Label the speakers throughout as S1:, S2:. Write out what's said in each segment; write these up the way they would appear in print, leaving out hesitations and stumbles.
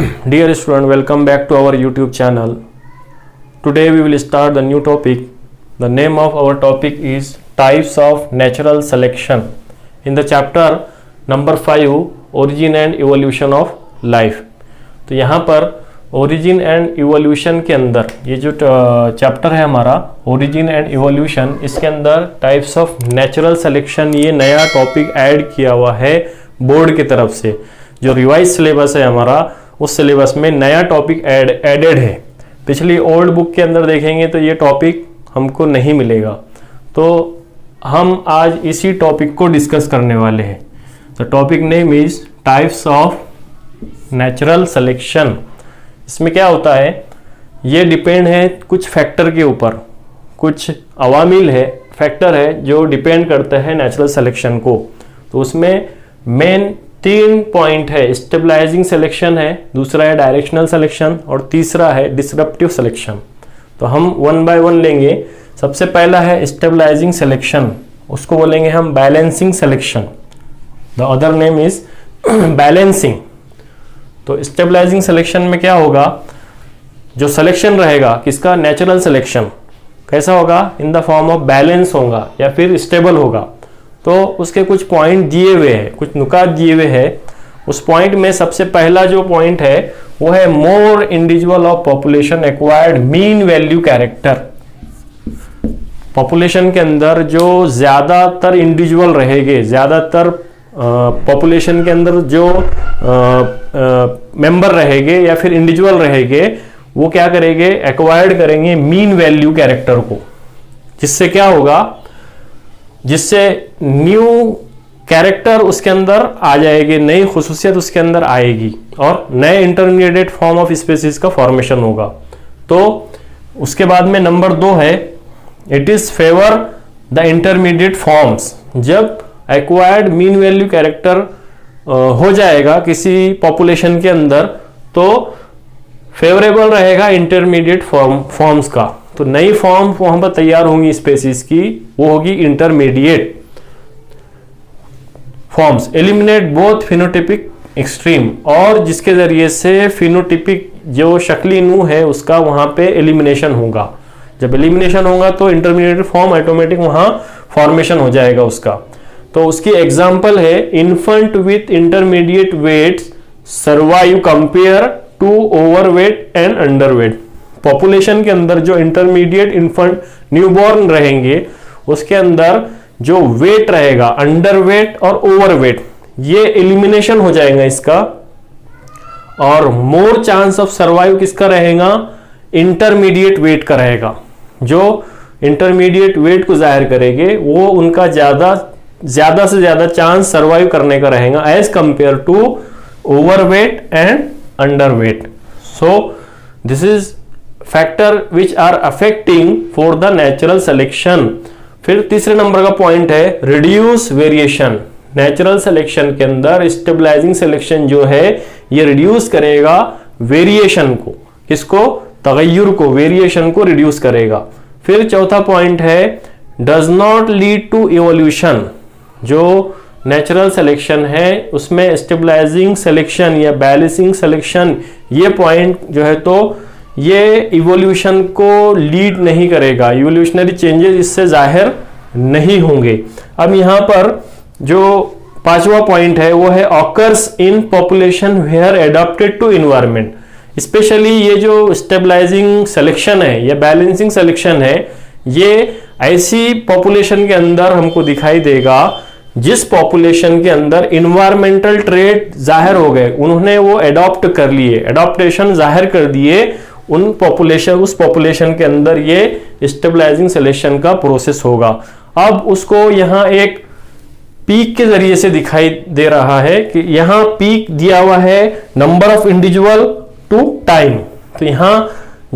S1: Dear student, welcome back to our YouTube channel. Today we will start the new topic. The name of our topic is Types of Natural Selection. In the chapter number 5, Origin and Evolution of Life. तो यहाँ पर origin and evolution के अंदर ये जो chapter है हमारा origin and evolution, इसके अंदर टाइप्स ऑफ नेचुरल सिलेक्शन ये नया टॉपिक ऐड किया हुआ है बोर्ड की तरफ से। जो रिवाइज सिलेबस है हमारा उस सिलेबस में नया टॉपिक एडेड है। पिछली ओल्ड बुक के अंदर देखेंगे तो ये टॉपिक हमको नहीं मिलेगा, तो हम आज इसी टॉपिक को डिस्कस करने वाले हैं। The topic name is types of natural selection. इसमें क्या होता है, ये डिपेंड है कुछ फैक्टर के ऊपर, कुछ अवामिल है, फैक्टर है जो डिपेंड करते हैं नेचुरल सिलेक्शन को। तो उसमें मेन 3 पॉइंट है, स्टेबलाइजिंग सिलेक्शन है, दूसरा है डायरेक्शनल सिलेक्शन और तीसरा है डिसरप्टिव सिलेक्शन। तो हम वन बाय वन लेंगे। सबसे पहला है स्टेबलाइजिंग सिलेक्शन, उसको बोलेंगे हम balancing selection. The other name is balancing. तो स्टेबलाइजिंग सिलेक्शन में क्या होगा, जो सिलेक्शन रहेगा किसका, नेचुरल सिलेक्शन, कैसा होगा, in the form of balance होगा या फिर स्टेबल होगा। तो उसके कुछ पॉइंट दिए हुए हैं, कुछ नुकात दिए हुए हैं। उस पॉइंट में सबसे पहला जो पॉइंट है वो है more individual of population acquired mean value character. Population के अंदर जो ज्यादातर इंडिविजुअल रहेंगे, ज्यादातर पॉपुलेशन के अंदर जो मेंबर रहेंगे या फिर इंडिविजुअल रहेंगे, वो क्या करेंगे, एक्वायर्ड करेंगे मीन वैल्यू कैरेक्टर को। जिससे क्या होगा, जिससे न्यू कैरेक्टर उसके अंदर आ जाएगी, नई खुसूसियत उसके अंदर आएगी और नए इंटरमीडिएट फॉर्म ऑफ स्पीसीज का फॉर्मेशन होगा। तो उसके बाद में नंबर 2 है it is favour the intermediate forms. जब एक्वायर्ड मीन वैल्यू कैरेक्टर हो जाएगा किसी पॉपुलेशन के अंदर, तो फेवरेबल रहेगा इंटरमीडिएट फॉर्म्स का। तो नई फॉर्म वहां पर तैयार होंगी स्पेसीज की, वो होगी intermediate forms. Eliminate both phenotypic extreme, और जिसके जरिए से फिनोटिपिक जो शक्ली नू है उसका वहां पे एलिमिनेशन होगा। जब एलिमिनेशन होगा तो इंटरमीडिएट फॉर्म ऑटोमेटिक वहां फॉर्मेशन हो जाएगा उसका। तो उसकी एग्जांपल है infant with intermediate weights survive compare to overweight and underweight. Population के अंदर जो इंटरमीडिएट इन्फेंट न्यूबॉर्न रहेंगे उसके अंदर जो वेट रहेगा, अंडरवेट और ओवरवेट, ये एलिमिनेशन हो जाएगा इसका, और मोर चांस ऑफ सर्वाइव किसका रहेगा, इंटरमीडिएट वेट का रहेगा। जो इंटरमीडिएट वेट को जाहिर करेंगे वो उनका ज्यादा से ज्यादा चांस सर्वाइव करने का रहेगा as compare to overweight and underweight. So this is factor which are affecting for the natural selection. फिर तीसरे नंबर का पॉइंट है रिड्यूस वेरिएशन। नेचुरल सिलेक्शन के अंदर स्टेबलाइजिंग सिलेक्शन जो है ये रिड्यूस करेगा वेरिएशन को, किसको, तगय्युर को, वेरिएशन को रिड्यूस करेगा। फिर चौथा पॉइंट है does not lead to evolution. जो नेचुरल सिलेक्शन है उसमें स्टेबलाइजिंग सिलेक्शन या बैलेंसिंग सिलेक्शन ये पॉइंट जो है तो ये इवोल्यूशन को लीड नहीं करेगा, इवोल्यूशनरी चेंजेस इससे जाहिर नहीं होंगे। अब यहां पर जो 5वां पॉइंट है वो है occurs in population where adapted to environment. Specially ये जो स्टेबलाइजिंग सिलेक्शन है या बैलेंसिंग सिलेक्शन है, ये ऐसी पॉपुलेशन के अंदर हमको दिखाई देगा जिस पॉपुलेशन के अंदर इन्वायरमेंटल ट्रेट जाहिर हो गए, उन्होंने वो एडॉप्ट कर लिए, एडॉप्टेशन जाहिर कर दिए उस पॉपुलेशन के अंदर ये स्टेबलाइजिंग सिलेक्शन का प्रोसेस होगा। अब उसको यहां एक पीक के जरिए से दिखाई दे रहा है कि यहां पीक दिया हुआ है number of individual to time. तो यहां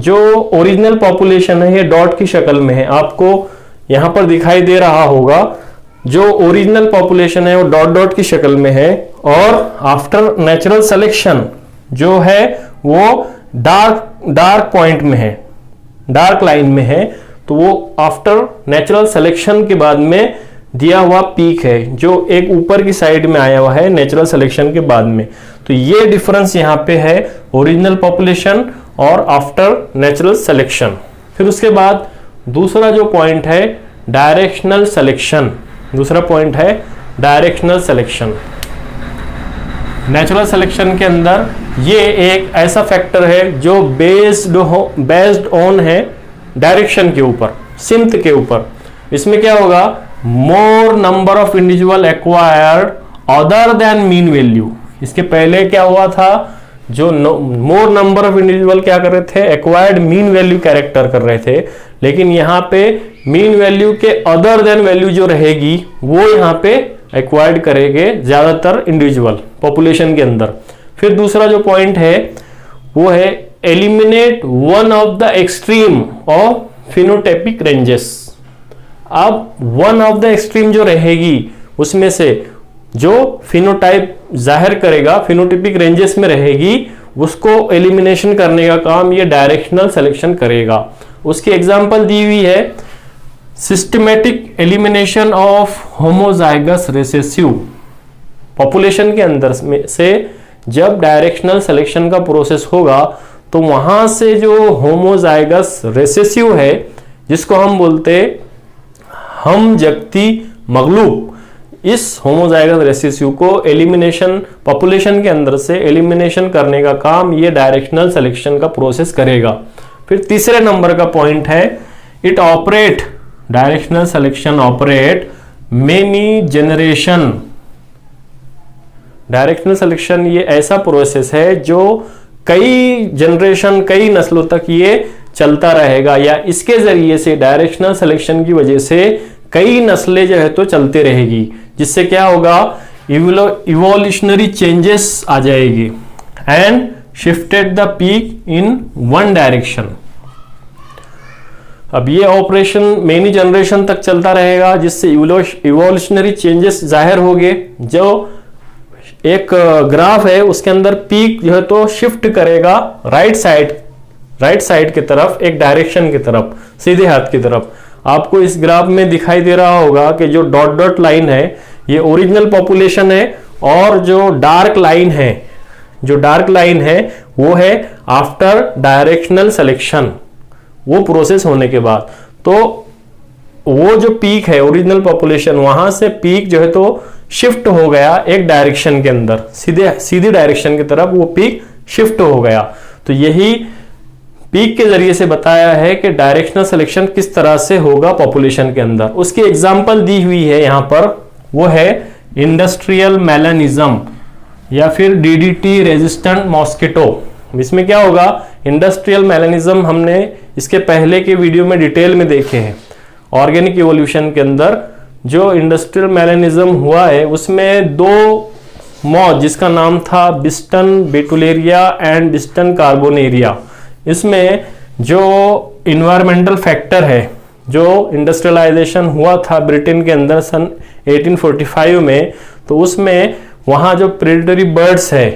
S1: जो ओरिजिनल पॉपुलेशन है ये डॉट की शक्ल में है, आपको यहां पर दिखाई दे रहा होगा। जो ओरिजिनल पॉपुलेशन है वो डॉट डॉट की शक्ल में है, और आफ्टर नेचुरल सिलेक्शन जो है वो डार्क पॉइंट में है, डार्क लाइन में है। तो वो आफ्टर नेचुरल सिलेक्शन के बाद में दिया हुआ पीक है जो एक ऊपर की साइड में आया हुआ है नेचुरल सिलेक्शन के बाद में। तो ये डिफरेंस यहाँ पे है ओरिजिनल पॉपुलेशन और आफ्टर नेचुरल सिलेक्शन। फिर उसके बाद दूसरा जो पॉइंट है डायरेक्शनल सिलेक्शन, दूसरा पॉइंट है डायरेक्शनल सिलेक्शन। नेचुरल सिलेक्शन के अंदर ये एक ऐसा फैक्टर है जो बेस्ड ऑन है डायरेक्शन के ऊपर, सिम्थ के ऊपर। इसमें क्या होगा, मोर number of individual acquired other than mean value. इसके पहले क्या हुआ था, जो मोर नंबर ऑफ इंडिविजुअल क्या कर रहे थे, एक्वायर्ड मीन वैल्यू कैरेक्टर कर रहे थे, लेकिन यहाँ पे मीन वैल्यू के अदर देन वैल्यू जो रहेगी वो यहाँ पे एक्वायर्ड करेंगे ज्यादातर इंडिविजुअल पॉपुलेशन के अंदर। फिर दूसरा जो पॉइंट है वो है eliminate one of the extreme of phenotypic ranges. अब वन ऑफ द एक्सट्रीम जो रहेगी उसमें से जो फिनोटाइप जाहिर करेगा, फिनोटाइपिक रेंजेस में रहेगी, उसको एलिमिनेशन करने का काम ये डायरेक्शनल सिलेक्शन करेगा। उसकी एग्जांपल दी हुई है systematic elimination of homozygous recessive. Population के अंदर से जब डायरेक्शनल सिलेक्शन का प्रोसेस होगा तो वहां से जो होमोजाइगस रिसेसिव है, जिसको हम बोलते हम जगती मगलूब, इस होमोजाइगस रिसेसिव को एलिमिनेशन पॉपुलेशन के अंदर से एलिमिनेशन करने का काम ये डायरेक्शनल सिलेक्शन का प्रोसेस करेगा। फिर तीसरे नंबर का पॉइंट है it operate, directional selection operate many generation. Directional selection ये ऐसा प्रोसेस है जो कई जनरेशन, कई नस्लों तक ये चलता रहेगा, या इसके जरिए से डायरेक्शनल सिलेक्शन की वजह से कई नस्लें जो है तो चलते रहेगी, जिससे क्या होगा, इवोल्यूशनरी चेंजेस आ जाएगी and shifted the peak in one direction. अब ये ऑपरेशन मेनी जनरेशन तक चलता रहेगा, जिससे इवोल्यूशनरी चेंजेस जाहिर होंगे। जो एक ग्राफ है उसके अंदर पीक जो है तो शिफ्ट करेगा राइट साइड की तरफ, एक डायरेक्शन की तरफ, सीधे हाथ की तरफ। आपको इस ग्राफ में दिखाई दे रहा होगा कि जो डॉट डॉट लाइन है ये ओरिजिनल पॉपुलेशन है, और जो डार्क लाइन है वो है आफ्टर डायरेक्शनल सिलेक्शन, वो प्रोसेस होने के बाद। तो वो जो पीक है ओरिजिनल पॉपुलेशन, वहां से पीक जो है तो शिफ्ट हो गया एक डायरेक्शन के अंदर, सीधी डायरेक्शन की तरफ वो पीक शिफ्ट हो गया। तो यही पीक के जरिए से बताया है कि डायरेक्शनल सिलेक्शन किस तरह से होगा पॉपुलेशन के अंदर। उसकी एग्जांपल दी हुई है यहां पर, वो है इंडस्ट्रियल मेलानिज्म या फिर डीडीटी रेजिस्टेंट मॉस्किटो। इसमें क्या होगा, इंडस्ट्रियल मेलानिज्म हमने इसके पहले के वीडियो में डिटेल में देखे हैं। ऑर्गेनिक इवोल्यूशन के अंदर जो इंडस्ट्रियल मेलानिज्म हुआ है उसमें दो मॉथ, जिसका नाम था बिस्टन बेटुलेरिया एंड बिस्टन कार्बोनेरिया, इसमें जो इन्वायरमेंटल फैक्टर है, जो इंडस्ट्रियलाइजेशन हुआ था ब्रिटेन के अंदर सन 1845 में, तो उसमें वहाँ जो प्रेडेटरी बर्ड्स है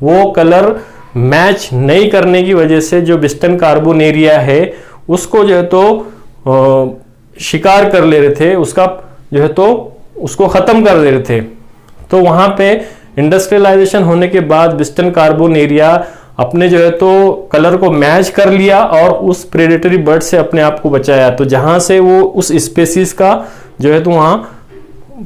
S1: वो कलर मैच नहीं करने की वजह से जो बिस्टन कार्बोनेरिया है उसको जो है तो शिकार कर ले रहे थे, उसका जो है तो उसको ख़त्म कर दे रहे थे। तो वहाँ पे इंडस्ट्रियलाइजेशन होने के बाद बिस्टन कार्बोनेरिया अपने जो है तो कलर को मैच कर लिया और उस प्रेडेटरी बर्ड से अपने आप को बचाया। तो जहां से वो उस स्पेसीज का जो है तो वहां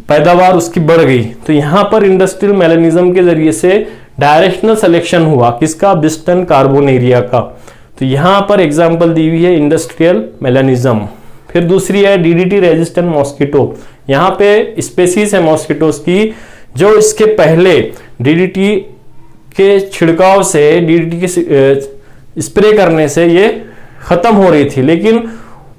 S1: पैदावार उसकी बढ़ गई। तो यहां पर इंडस्ट्रियल मेलानिज्म के जरिए से डायरेक्शनल सिलेक्शन हुआ, किसका, बिस्टन कार्बोनेरिया का। तो यहां पर एग्जांपल दी हुई है इंडस्ट्रियल मेलानिज्म। फिर दूसरी है डीडीटी रेजिस्टेंट मॉस्किटो। यहाँ पे स्पेसीज है मॉस्किटोस की जो इसके पहले डीडीटी के छिड़काव से, डीडीटी के स्प्रे करने से ये खत्म हो रही थी, लेकिन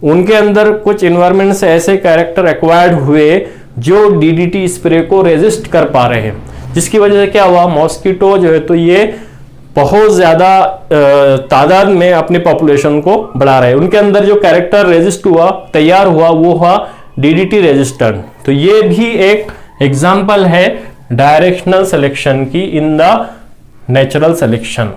S1: उनके अंदर कुछ एनवायरनमेंट से ऐसे कैरेक्टर एक्वायर्ड हुए जो डीडीटी स्प्रे को रेजिस्ट कर पा रहे हैं, जिसकी वजह से क्या हुआ, मॉस्किटो जो है तो ये बहुत ज्यादा तादाद में अपनी पॉपुलेशन को बढ़ा रहे हैं। उनके अंदर जो कैरेक्टर रेजिस्ट हुआ, तैयार हुआ, वो हुआ डीडीटी रेजिस्टेंट। तो ये भी एक एग्जाम्पल है डायरेक्शनल सिलेक्शन की in the natural selection.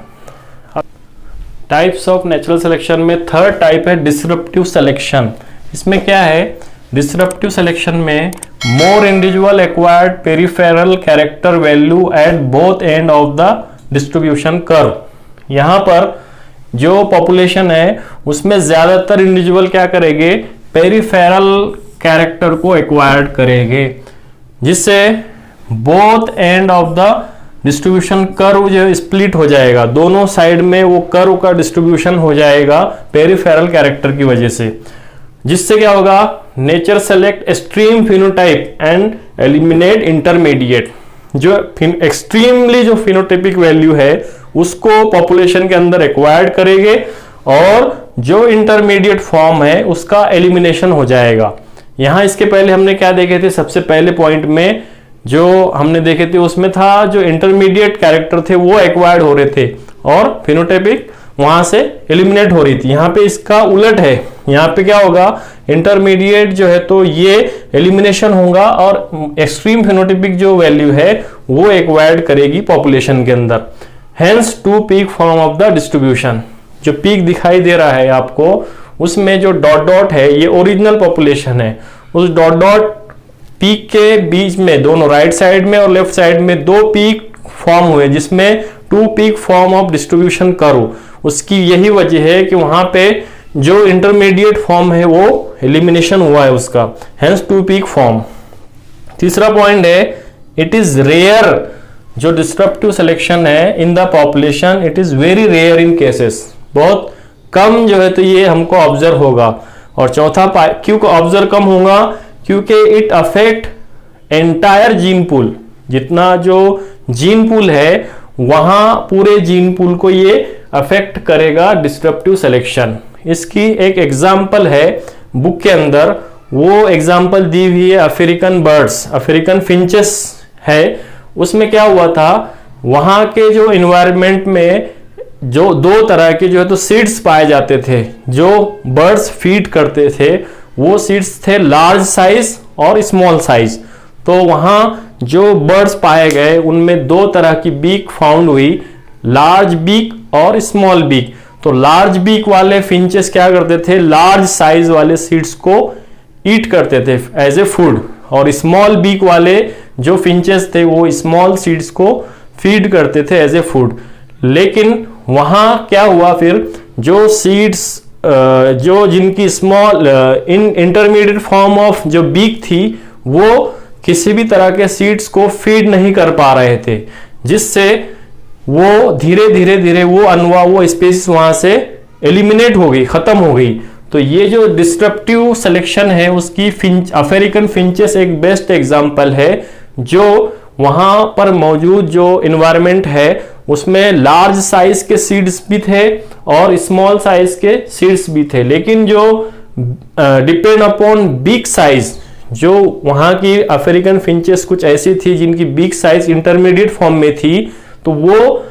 S1: Types of natural selection में थर्ड टाइप है डिसरप्टिव सिलेक्शन। इसमें क्या है, डिसरप्टिव सिलेक्शन में more individual acquired peripheral character value at both end of the distribution curve. यहां पर जो पॉपुलेशन है उसमें ज्यादातर इंडिविजुअल क्या करेंगे, पेरिफेरल कैरेक्टर को एक्वायर्ड करेंगे, जिससे both end of the distribution curve जो स्प्लिट हो जाएगा, दोनों साइड में वो कर्व का डिस्ट्रीब्यूशन हो जाएगा पेरिफेरल कैरेक्टर की वजह से, जिससे क्या होगा, nature select extreme phenotype and eliminate intermediate. जो एक्सट्रीमली जो फिनोटाइपिक वैल्यू है उसको पॉपुलेशन के अंदर एक्वायर्ड करेंगे और जो इंटरमीडिएट फॉर्म है उसका एलिमिनेशन हो जाएगा। यहां इसके पहले हमने क्या देखे थे, सबसे पहले पॉइंट में जो हमने देखे थे उसमें था जो इंटरमीडिएट कैरेक्टर थे वो एक्वायर्ड हो रहे थे और फिनोटाइपिक वहां से एलिमिनेट हो रही थी। यहाँ पे इसका उलट है, यहाँ पे क्या होगा, इंटरमीडिएट जो है तो ये एलिमिनेशन होगा और एक्सट्रीम फिनोटाइपिक जो वैल्यू है वो एक्वायर्ड करेगी पॉपुलेशन के अंदर। Hence two peak form of the distribution. जो पीक दिखाई दे रहा है आपको उसमें जो डॉट डॉट है ये ओरिजिनल पॉपुलेशन है। उस डॉट डॉट पीक के बीच में दोनों राइट साइड में और लेफ्ट साइड में दो पीक फॉर्म हुए, जिसमें two peak form of distribution curve. उसकी यही वजह है कि वहां पे जो इंटरमीडिएट फॉर्म है वो एलिमिनेशन हुआ है उसका, हेंस टू पीक फॉर्म। तीसरा पॉइंट है, इट इज रेयर। जो डिस्ट्रप्टिव सिलेक्शन है in the population, it is very rare in cases. बहुत कम जो है तो ये हमको ऑब्जर्व होगा। और चौथा क्यों ऑब्जर्व कम होगा, क्योंकि it affect entire gene pool. जितना जो जीन पूल है वहां पूरे जीन पूल को ये अफेक्ट करेगा डिस्ट्रप्टिव सिलेक्शन। इसकी एक एग्जाम्पल है बुक के अंदर, वो एग्जाम्पल दी हुई है अफ्रीकन बर्ड्स, अफ्रीकन फिंचेस है। उसमें क्या हुआ था, वहां के जो इन्वायरमेंट में जो दो तरह के जो है तो सीड्स पाए जाते थे, जो बर्ड्स फीड करते थे वो सीड्स थे लार्ज साइज और स्मॉल साइज। तो वहां जो बर्ड्स पाए गए उनमें दो तरह की बीक फाउंड हुई, लार्ज बीक और स्मॉल बीक। तो लार्ज बीक वाले फिंचेस क्या करते थे, लार्ज साइज वाले सीड्स को ईट करते थे एज ए फूड, और स्मॉल बीक वाले जो फिंचेस थे वो स्मॉल सीड्स को फीड करते थे एज ए फूड। लेकिन वहां क्या हुआ, फिर जो सीड्स जो जिनकी small in intermediate form of जो बीक थी वो किसी भी तरह के सीड्स को फीड नहीं कर पा रहे थे, जिससे वो धीरे धीरे वो अनवा वो स्पीसीज वहां से एलिमिनेट हो गई, खत्म हो गई। तो ये जो डिस्ट्रप्टिव सिलेक्शन है उसकी अफ्रीकन फिंचेस एक बेस्ट एग्जांपल है, जो वहां पर मौजूद जो इन्वायरमेंट है उसमें लार्ज साइज के सीड्स भी थे और स्मॉल साइज के सीड्स भी थे। लेकिन जो डिपेंड अपॉन बिग साइज, जो वहां की अफ्रीकन फिंचेस कुछ ऐसी थी जिनकी बिग साइज इंटरमीडिएट फॉर्म में थी, तो वो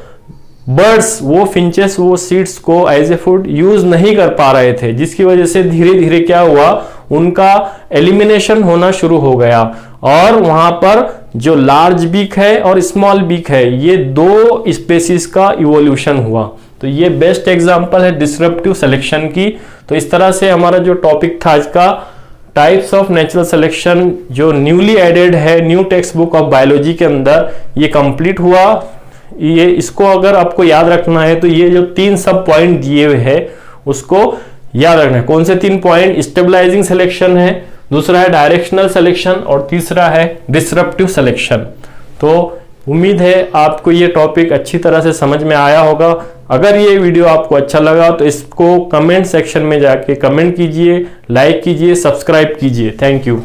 S1: बर्ड्स, वो फिंचेस वो सीड्स को एज ए फूड यूज नहीं कर पा रहे थे, जिसकी वजह से धीरे धीरे क्या हुआ, उनका एलिमिनेशन होना शुरू हो गया। और वहां पर जो लार्ज बीक है और स्मॉल बीक है, ये दो स्पेसीज का इवोल्यूशन हुआ। तो ये बेस्ट एग्जांपल है डिस्ट्रप्टिव सिलेक्शन की। तो इस तरह से हमारा जो टॉपिक था आज का, टाइप्स ऑफ नेचुरल सिलेक्शन, जो न्यूली एडेड है new text book of biology के अंदर, ये कंप्लीट हुआ। ये इसको अगर आपको याद रखना है तो ये जो 3 सब पॉइंट दिए हुए हैं उसको याद रखना है। कौन से 3 पॉइंट, स्टेबलाइजिंग सिलेक्शन है, दूसरा है डायरेक्शनल सिलेक्शन और तीसरा है डिस्ट्रप्टिव सिलेक्शन। तो उम्मीद है आपको ये टॉपिक अच्छी तरह से समझ में आया होगा। अगर ये वीडियो आपको अच्छा लगा तो इसको कमेंट सेक्शन में जाके कमेंट कीजिए, लाइक कीजिए, सब्सक्राइब कीजिए। Thank you.